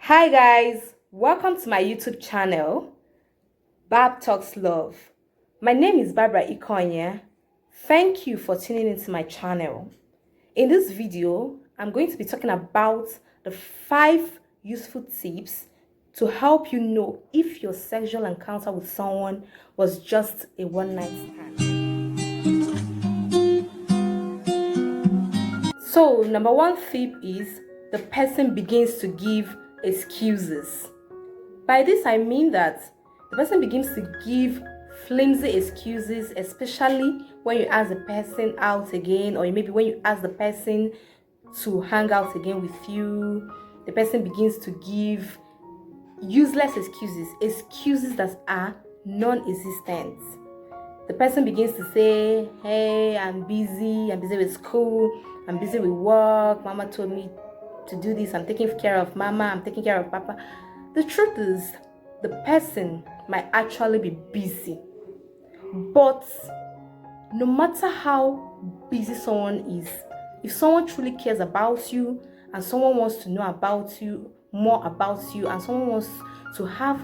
Hi guys, welcome to my YouTube channel, Barb Talks Love. My name is Barbara Ikonya. Thank you for tuning into my channel. In this video, I'm going to be talking about the 5 useful tips to help you know if your sexual encounter with someone was just a one-night stand. So, number 1 tip is the person begins to give excuses. By this, I mean that the person begins to give flimsy excuses, especially when you ask the person out again, or maybe when you ask the person to hang out again with you. The person begins to give useless excuses that are non-existent. The person begins to say, hey, I'm busy with school, I'm busy with work, mama told me to do this, I'm taking care of mama, I'm taking care of papa. The truth is, the person might actually be busy. But no matter how busy someone is, if someone truly cares about you and someone wants to know about you, more about you, and someone wants to have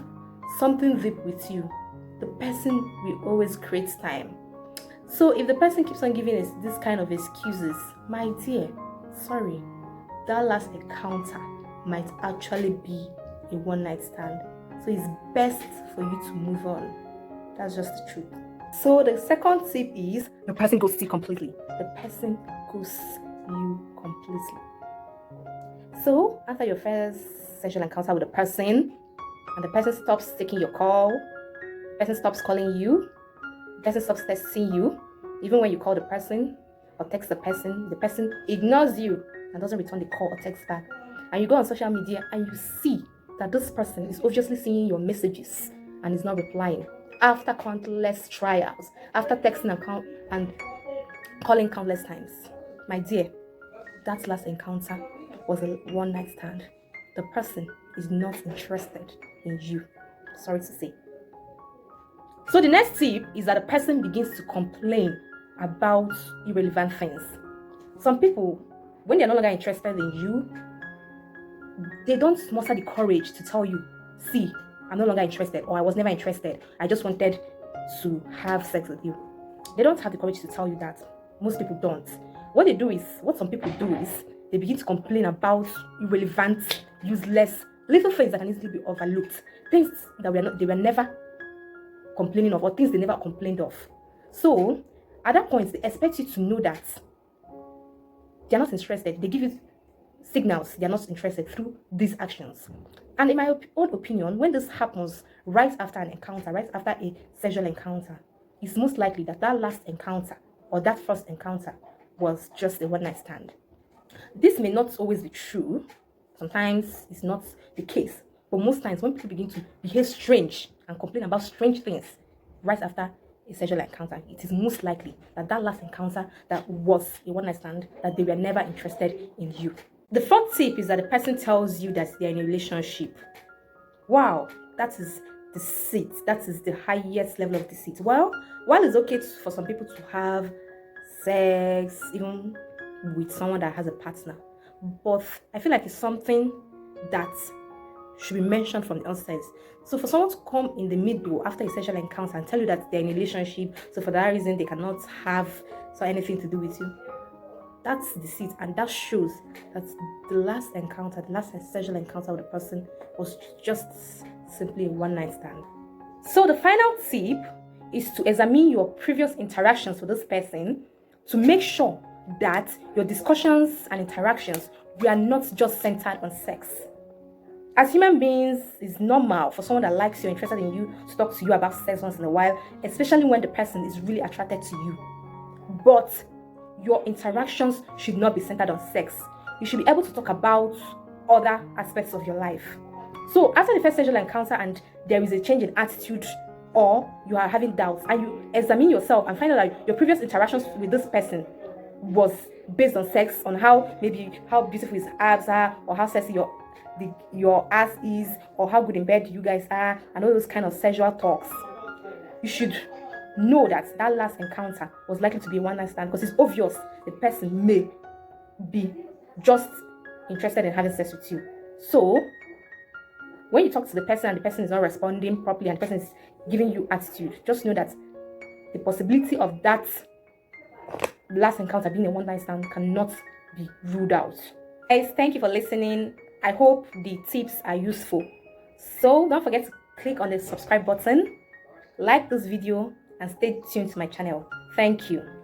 something deep with you, the person will always create time. So if the person keeps on giving us this kind of excuses, my dear, sorry, that last encounter might actually be a one-night stand. So it's best for you to move on. That's just the truth. So the second tip is the person ghosts you completely. The person ghosts you completely. So after your first sexual encounter with a person, and the person stops taking your call, the person stops calling you, the person stops texting you, even when you call the person or text the person ignores you and doesn't return the call or text back. And you go on social media and you see that this person is obviously seeing your messages and is not replying. After countless trials, after texting and calling countless times, my dear, that last encounter was a one-night stand. The person is not interested in you. Sorry to say. So the next tip is that the person begins to complain about irrelevant things. Some people, when they're no longer interested in you, they don't muster the courage to tell you, see, I'm no longer interested, or I was never interested, I just wanted to have sex with you. They don't have the courage to tell you that. Most people don't. What some people do is they begin to complain about irrelevant, useless, little things that can easily be overlooked. Things that they were never complaining of, or things they never complained of. So at that point, they expect you to know that they're not interested. They give you signals they're not interested through these actions. And in my own opinion, when this happens right after an encounter, right after a sexual encounter, it's most likely that last encounter or that first encounter was just a one-night stand. This may not always be true. Sometimes it's not the case. But most times when people begin to behave strange and complain about strange things right after a sexual encounter, it is most likely that last encounter that was a one-night stand, that they were never interested in you. The fourth tip is that the person tells you that they're in a relationship. Wow, that is deceit. That is the highest level of deceit. Well, while it's okay for some people to have sex, even with someone that has a partner, but I feel like it's something that should be mentioned from the outset. So for someone to come in the middle after a sexual encounter and tell you that they're in a relationship, so for that reason they cannot have anything to do with you, that's deceit, and that shows that the last sexual encounter with the person was just simply a one-night stand. So the final tip is to examine your previous interactions with this person to make sure that your discussions and interactions were not just centered on sex. As human beings, it's normal for someone that likes you, interested in you, to talk to you about sex once in a while, especially when the person is really attracted to you. But your interactions should not be centered on sex. You should be able to talk about other aspects of your life. So after the first sexual encounter and there is a change in attitude, or you are having doubts, and you examine yourself and find out that your previous interactions with this person was based on sex, on how beautiful his abs are, or how sexy your ass is, or how good in bed you guys are, and all those kind of sexual talks, you should know that last encounter was likely to be a one-night stand, because it's obvious the person may be just interested in having sex with you. So when you talk to the person and the person is not responding properly and the person is giving you attitude, just know that the possibility of that last encounter being a one-night stand cannot be ruled out. Guys, thank you for listening. I hope the tips are useful. So don't forget to click on the subscribe button, like this video, and stay tuned to my channel. Thank you.